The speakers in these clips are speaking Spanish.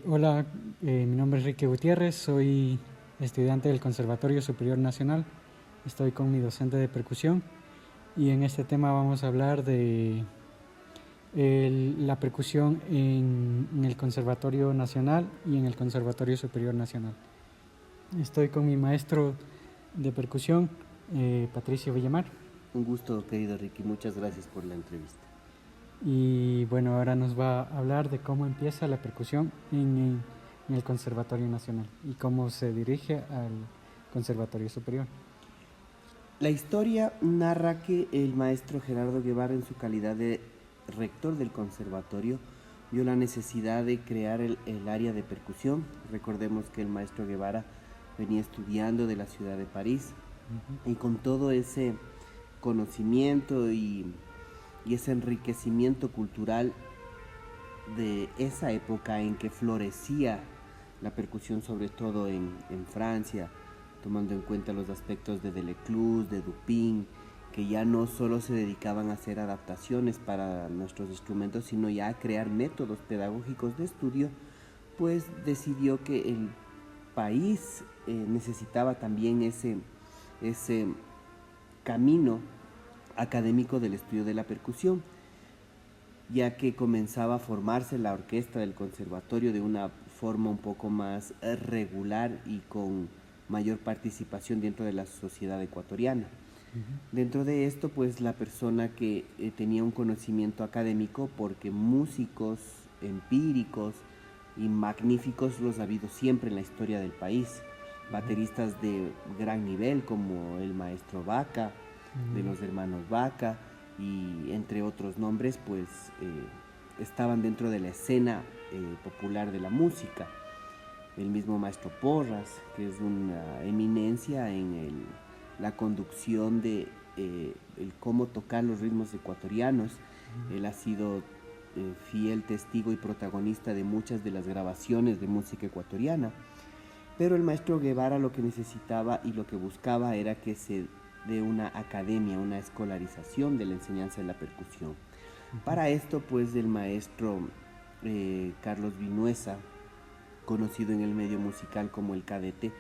Hola, mi nombre es Ricky Gutiérrez, soy estudiante del Conservatorio Superior Nacional, estoy con mi docente de percusión y en este tema vamos a hablar de la percusión en el Conservatorio Nacional y en el Conservatorio Superior Nacional. Estoy con mi maestro de percusión, Patricio Villamar. Un gusto, querido Ricky. Muchas gracias por la entrevista. Y bueno, ahora nos va a hablar de cómo empieza la percusión en el Conservatorio Nacional y cómo se dirige al Conservatorio Superior. La historia narra que el maestro Gerardo Guevara, en su calidad de rector del conservatorio, vio la necesidad de crear el área de percusión. Recordemos que el maestro Guevara venía estudiando de la ciudad de París y con todo ese conocimiento y ese enriquecimiento cultural de esa época en que florecía la percusión, sobre todo en Francia, tomando en cuenta los aspectos de Delecluse, de Dupin, que ya no solo se dedicaban a hacer adaptaciones para nuestros instrumentos, sino ya a crear métodos pedagógicos de estudio, pues decidió que el país necesitaba también ese camino académico del estudio de la percusión, ya que comenzaba a formarse la orquesta del conservatorio de una forma un poco más regular y con mayor participación dentro de la sociedad ecuatoriana. Dentro de esto, pues la persona que tenía un conocimiento académico, porque músicos empíricos y magníficos los ha habido siempre en la historia del país. Bateristas de gran nivel como el maestro Vaca, de los hermanos Vaca, y entre otros nombres, pues estaban dentro de la escena popular de la música. El mismo maestro Porras, que es una eminencia en la conducción de el cómo tocar los ritmos ecuatorianos. Él ha sido fiel testigo y protagonista de muchas de las grabaciones de música ecuatoriana. Pero el maestro Guevara lo que necesitaba y lo que buscaba era que se dé una academia, una escolarización de la enseñanza de la percusión. Para esto, pues, el maestro Carlos Vinuesa, conocido en el medio musical como el cadete,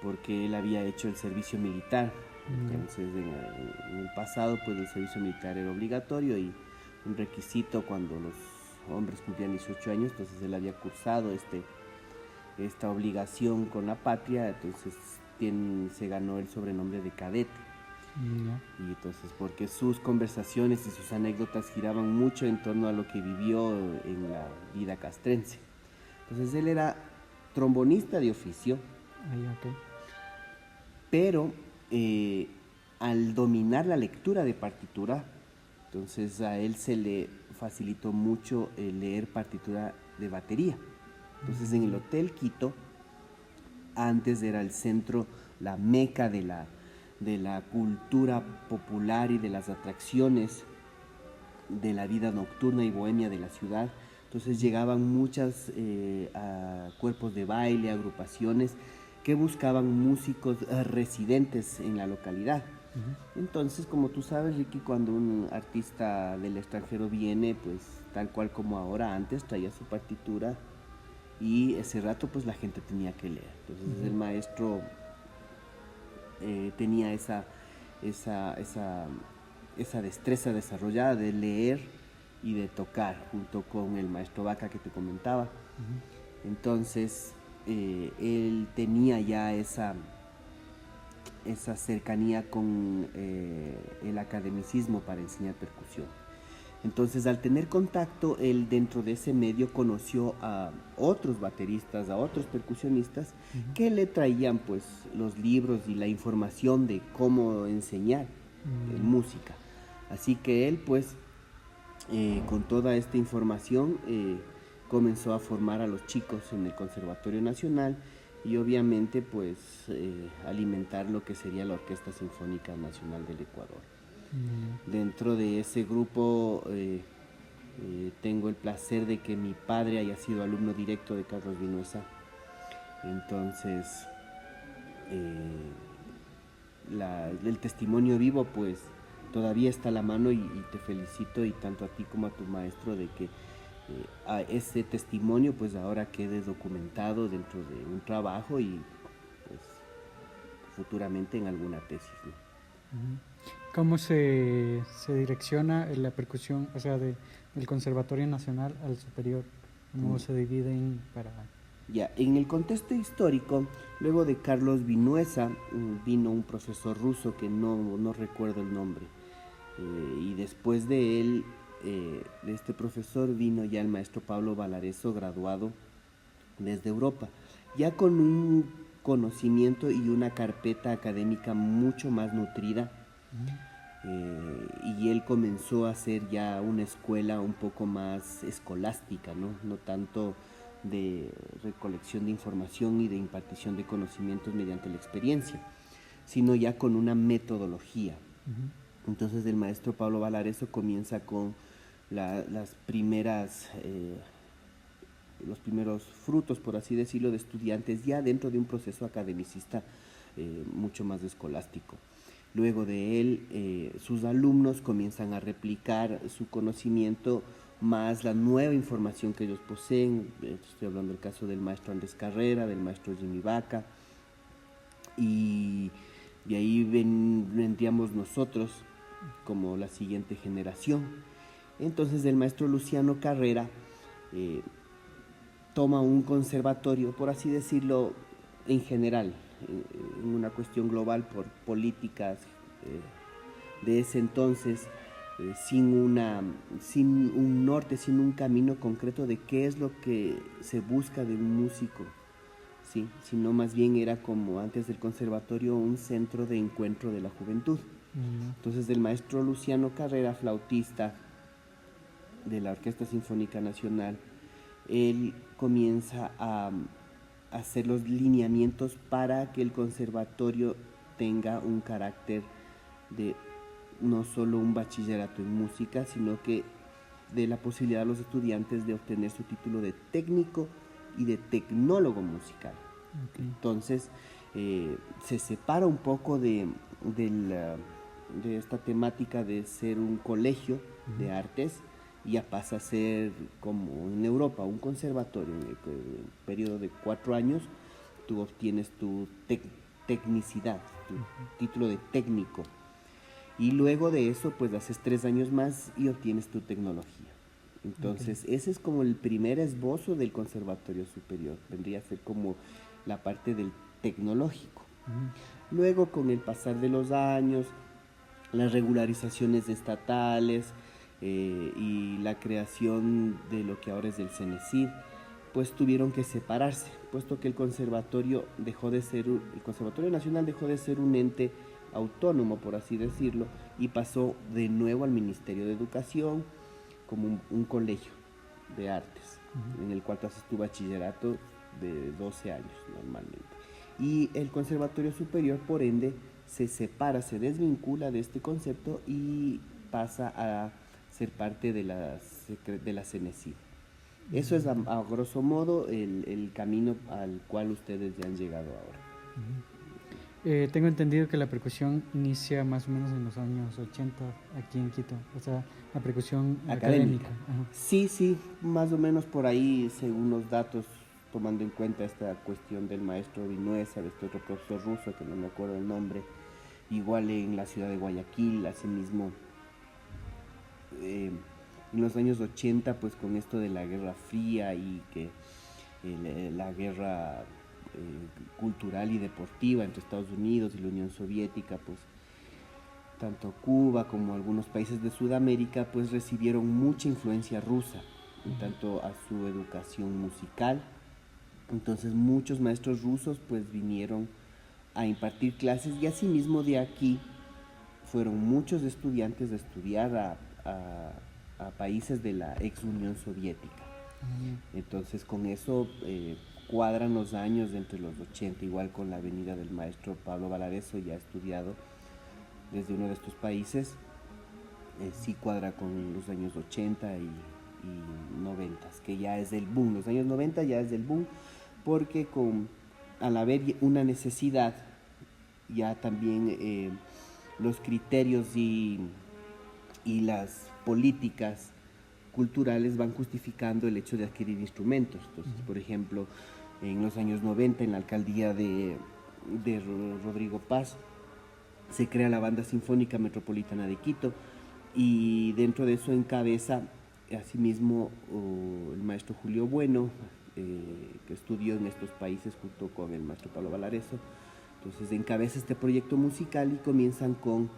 porque él había hecho el servicio militar. Entonces, en el pasado, pues el servicio militar era obligatorio y un requisito cuando los hombres cumplían 18 años, entonces él había cursado esta obligación con la patria, entonces se ganó el sobrenombre de cadete. Y entonces, porque sus conversaciones y sus anécdotas giraban mucho en torno a lo que vivió en la vida castrense. Entonces él era trombonista de oficio, pero al dominar la lectura de partitura, entonces a él se le facilitó mucho leer partitura de batería. Entonces en el Hotel Quito, antes era el centro, la meca de la cultura popular y de las atracciones de la vida nocturna y bohemia de la ciudad. Entonces llegaban muchas cuerpos de baile, agrupaciones que buscaban músicos residentes en la localidad. Entonces, como tú sabes, Ricky, cuando un artista del extranjero viene, pues tal cual como ahora, antes traía su partitura y ese rato pues la gente tenía que leer. Entonces el maestro tenía esa destreza desarrollada de leer y de tocar, junto con el maestro Vaca que te comentaba. Entonces él tenía ya esa cercanía con el academicismo para enseñar percusión. Entonces, al tener contacto, él dentro de ese medio conoció a otros bateristas, a otros percusionistas que le traían pues los libros y la información de cómo enseñar música. Así que él pues con toda esta información comenzó a formar a los chicos en el Conservatorio Nacional y obviamente pues alimentar lo que sería la Orquesta Sinfónica Nacional del Ecuador. Dentro de ese grupo tengo el placer de que mi padre haya sido alumno directo de Carlos Vinuesa. Entonces el testimonio vivo pues todavía está a la mano y te felicito, y tanto a ti como a tu maestro, de que a ese testimonio pues ahora quede documentado dentro de un trabajo y pues futuramente en alguna tesis, ¿no? ¿Cómo se direcciona la percusión, o sea, del Conservatorio Nacional al superior? ¿Cómo se dividen para...? Ya, en el contexto histórico, luego de Carlos Vinuesa, vino un profesor ruso que no recuerdo el nombre. Y después de él, de este profesor, vino ya el maestro Pablo Valareso, graduado desde Europa, ya con un conocimiento y una carpeta académica mucho más nutrida. Y él comenzó a hacer ya una escuela un poco más escolástica, no tanto de recolección de información y de impartición de conocimientos mediante la experiencia, sino ya con una metodología. Entonces el maestro Pablo Valareso comienza con las primeras, los primeros frutos, por así decirlo, de estudiantes ya dentro de un proceso academicista mucho más escolástico. Luego de él, sus alumnos comienzan a replicar su conocimiento más la nueva información que ellos poseen. Estoy hablando del caso del maestro Andrés Carrera, del maestro Jimmy Vaca, y de ahí vendríamos nosotros como la siguiente generación. Entonces el maestro Luciano Carrera toma un conservatorio, por así decirlo, en general, en una cuestión global por políticas de ese entonces, sin un norte, sin un camino concreto de qué es lo que se busca de un músico, ¿sí? Sino más bien era como antes del conservatorio un centro de encuentro de la juventud. Entonces el maestro Luciano Carrera, flautista de la Orquesta Sinfónica Nacional, él comienza a hacer los lineamientos para que el conservatorio tenga un carácter de no solo un bachillerato en música, sino que de la posibilidad a los estudiantes de obtener su título de técnico y de tecnólogo musical. Entonces se separa un poco de esta temática de ser un colegio de artes y ya pasa a ser como en Europa, un conservatorio. En el periodo de 4 años tú obtienes tu tecnicidad, tu título de técnico, y luego de eso pues haces 3 años más y obtienes tu tecnología. Entonces ese es como el primer esbozo del conservatorio superior, vendría a ser como la parte del tecnológico. Luego, con el pasar de los años, las regularizaciones estatales y la creación de lo que ahora es el CENESID, pues tuvieron que separarse, puesto que el Conservatorio Nacional dejó de ser un ente autónomo, por así decirlo, y pasó de nuevo al Ministerio de Educación como un colegio de artes, en el cual tú haces tu bachillerato de 12 años normalmente. Y el Conservatorio Superior, por ende, se separa, se desvincula de este concepto y pasa a ser parte de la CENESID. Eso es a grosso modo el camino al cual ustedes ya han llegado ahora. Tengo entendido que la percusión inicia más o menos en los años 80 aquí en Quito, o sea, la percusión académica. Sí, más o menos por ahí, según los datos, tomando en cuenta esta cuestión del maestro Vinuesa, de este otro profesor ruso que no me acuerdo el nombre, igual en la ciudad de Guayaquil, asimismo, en los años 80, pues con esto de la Guerra Fría y que la guerra cultural y deportiva entre Estados Unidos y la Unión Soviética, pues tanto Cuba como algunos países de Sudamérica pues recibieron mucha influencia rusa en tanto a su educación musical. Entonces muchos maestros rusos pues vinieron a impartir clases y asimismo de aquí fueron muchos estudiantes a estudiar a países de la ex Unión Soviética. Entonces con eso cuadran los años de entre los 80, igual con la venida del maestro Pablo Valareso, ya estudiado desde uno de estos países, sí cuadra con los años 80 y 90, que ya es el boom. Los años 90 ya es el boom porque al haber una necesidad, ya también los criterios y las políticas culturales van justificando el hecho de adquirir instrumentos. Entonces, por ejemplo, en los años 90, en la alcaldía de Rodrigo Paz, se crea la Banda Sinfónica Metropolitana de Quito, y dentro de eso encabeza asimismo el maestro Julio Bueno, que estudió en estos países junto con el maestro Pablo Valareso. Entonces encabeza este proyecto musical y comienzan con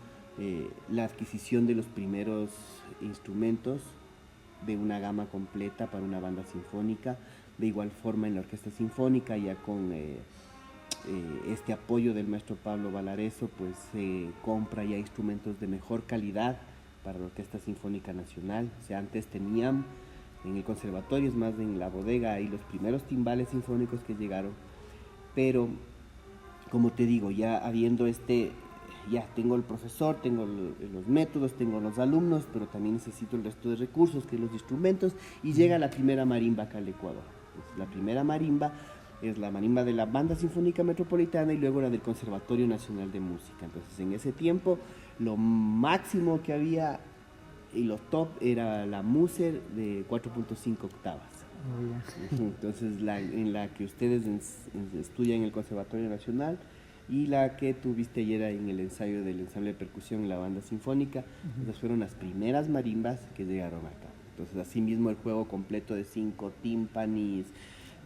la adquisición de los primeros instrumentos de una gama completa para una banda sinfónica. De igual forma en la orquesta sinfónica, ya con este apoyo del maestro Pablo Valareso, pues se compra ya instrumentos de mejor calidad para la Orquesta Sinfónica Nacional. O sea, antes tenían en el conservatorio, es más en la bodega, ahí los primeros timbales sinfónicos que llegaron, pero como te digo, ya habiendo ya tengo el profesor, tengo los métodos, tengo los alumnos, pero también necesito el resto de recursos, que los instrumentos, y llega la primera marimba acá al Ecuador. Entonces, la primera marimba es la marimba de la Banda Sinfónica Metropolitana y luego la del Conservatorio Nacional de Música. Entonces, en ese tiempo, lo máximo que había y lo top era la Muser de 4.5 octavas. Oh, yeah. Entonces, en la que ustedes estudian en el Conservatorio Nacional, y la que tuviste ayer en el ensayo del ensamble de percusión en la Banda Sinfónica. Esas fueron las primeras marimbas que llegaron acá. Entonces, asimismo, el juego completo de 5 tímpanis,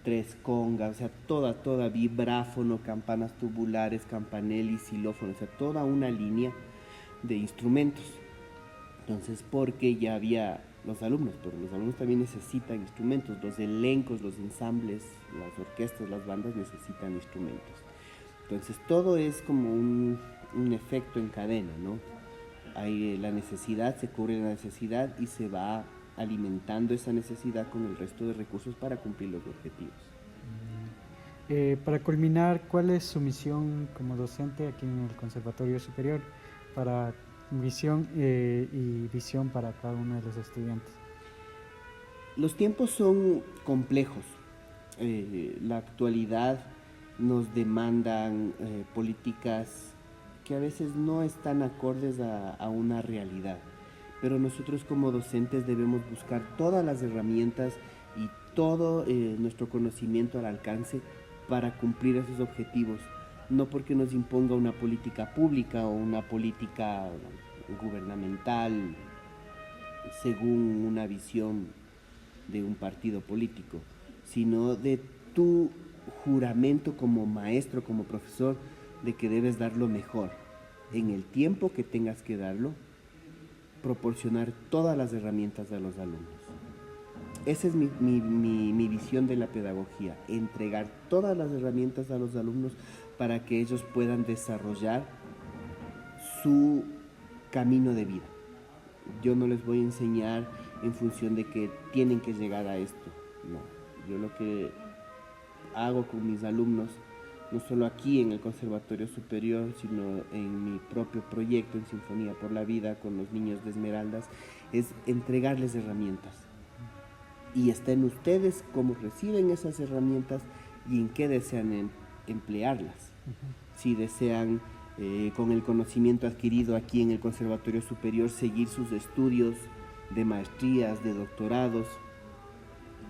3 congas, o sea, toda vibráfono, campanas tubulares, campanelli, xilófono, o sea, toda una línea de instrumentos. Entonces, porque ya había los alumnos, pero los alumnos también necesitan instrumentos, los elencos, los ensambles, las orquestas, las bandas necesitan instrumentos. Entonces, todo es como un efecto en cadena, ¿no? Hay la necesidad, se cubre la necesidad y se va alimentando esa necesidad con el resto de recursos para cumplir los objetivos. Para culminar, ¿cuál es su misión como docente aquí en el Conservatorio Superior para visión y visión para cada uno de los estudiantes? Los tiempos son complejos. La actualidad nos demandan políticas que a veces no están acordes a una realidad, pero nosotros como docentes debemos buscar todas las herramientas y todo nuestro conocimiento al alcance para cumplir esos objetivos, no porque nos imponga una política pública o una política gubernamental según una visión de un partido político, sino de tu juramento como maestro, como profesor, de que debes dar lo mejor en el tiempo que tengas que darlo, proporcionar todas las herramientas a los alumnos. Esa es mi visión de la pedagogía, entregar todas las herramientas a los alumnos para que ellos puedan desarrollar su camino de vida. Yo no les voy a enseñar en función de que tienen que llegar a esto, no. Yo lo que hago con mis alumnos, no solo aquí en el Conservatorio Superior, sino en mi propio proyecto en Sinfonía por la Vida con los niños de Esmeraldas, es entregarles herramientas. Y está en ustedes cómo reciben esas herramientas y en qué desean emplearlas. Si desean, con el conocimiento adquirido aquí en el Conservatorio Superior, seguir sus estudios de maestrías, de doctorados,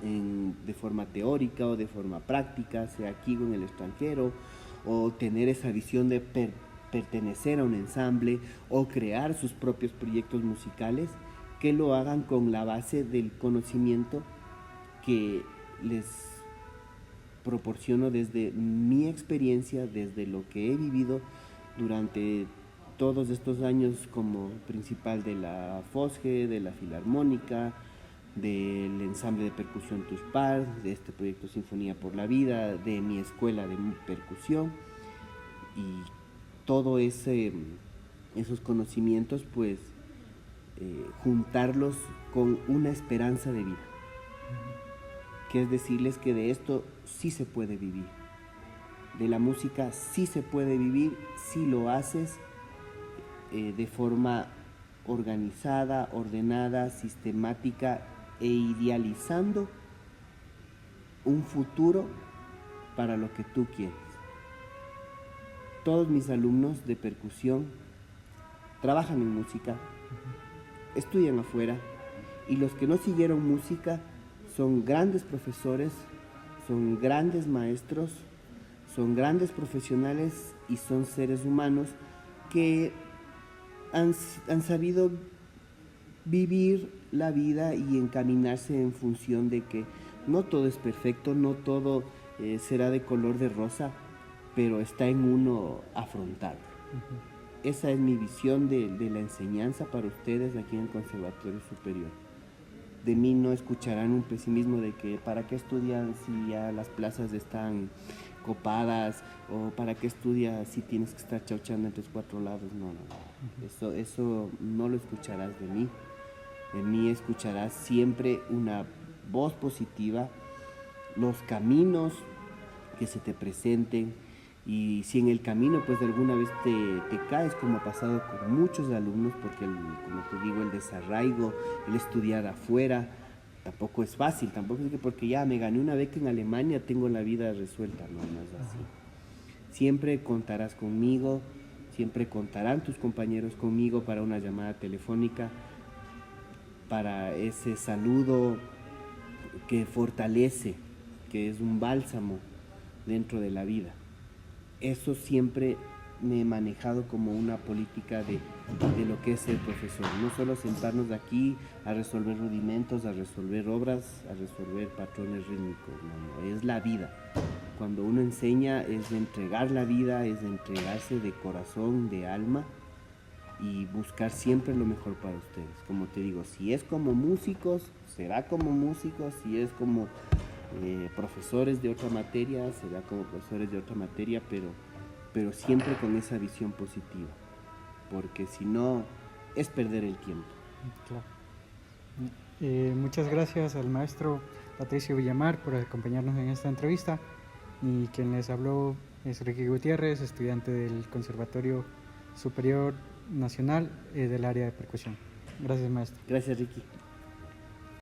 de forma teórica o de forma práctica, sea aquí o en el extranjero, o tener esa visión de pertenecer a un ensamble o crear sus propios proyectos musicales, que lo hagan con la base del conocimiento que les proporciono desde mi experiencia, desde lo que he vivido durante todos estos años como principal de la FOSGE, de la Filarmónica, del ensamble de percusión Tuspar, de este proyecto Sinfonía por la Vida, de mi escuela de percusión, y todo esos conocimientos, pues juntarlos con una esperanza de vida, que es decirles que de esto sí se puede vivir, de la música sí se puede vivir si lo haces de forma organizada, ordenada, sistemática e idealizando un futuro para lo que tú quieres. Todos mis alumnos de percusión trabajan en música, estudian afuera Y los que no siguieron música son grandes profesores, son grandes maestros, son grandes profesionales y son seres humanos que han sabido vivir la vida y encaminarse en función de que no todo es perfecto, no todo será de color de rosa, pero está en uno afrontarlo. Esa es mi visión de la enseñanza para ustedes aquí en el Conservatorio Superior. De mí no escucharán un pesimismo de que para qué estudian si ya las plazas están copadas, o para qué estudias si tienes que estar chauchando entre 4 lados. No. Eso no lo escucharás de mí. De mí escucharás siempre una voz positiva, los caminos que se te presenten, y si en el camino pues de alguna vez te caes, como ha pasado con muchos alumnos, porque como te digo, el desarraigo, el estudiar afuera tampoco es fácil, tampoco es que porque ya me gané una beca en Alemania tengo la vida resuelta, no es así. Siempre contarás conmigo, siempre contarán tus compañeros conmigo para una llamada telefónica, para ese saludo que fortalece, que es un bálsamo dentro de la vida. Eso siempre me he manejado como una política de lo que es ser profesor. No solo sentarnos aquí a resolver rudimentos, a resolver obras, a resolver patrones rítmicos, no, es la vida. Cuando uno enseña es de entregar la vida, es de entregarse de corazón, de alma, y buscar siempre lo mejor para ustedes. Como te digo, si es como músicos, será como músicos, si es como profesores de otra materia, será como profesores de otra materia, pero siempre con esa visión positiva, porque si no, es perder el tiempo. Claro. Muchas gracias al maestro Patricio Villamar por acompañarnos en esta entrevista, y quien les habló es Ricky Gutiérrez, estudiante del Conservatorio Superior Nacional del área de percusión. Gracias, maestro. Gracias, Ricky.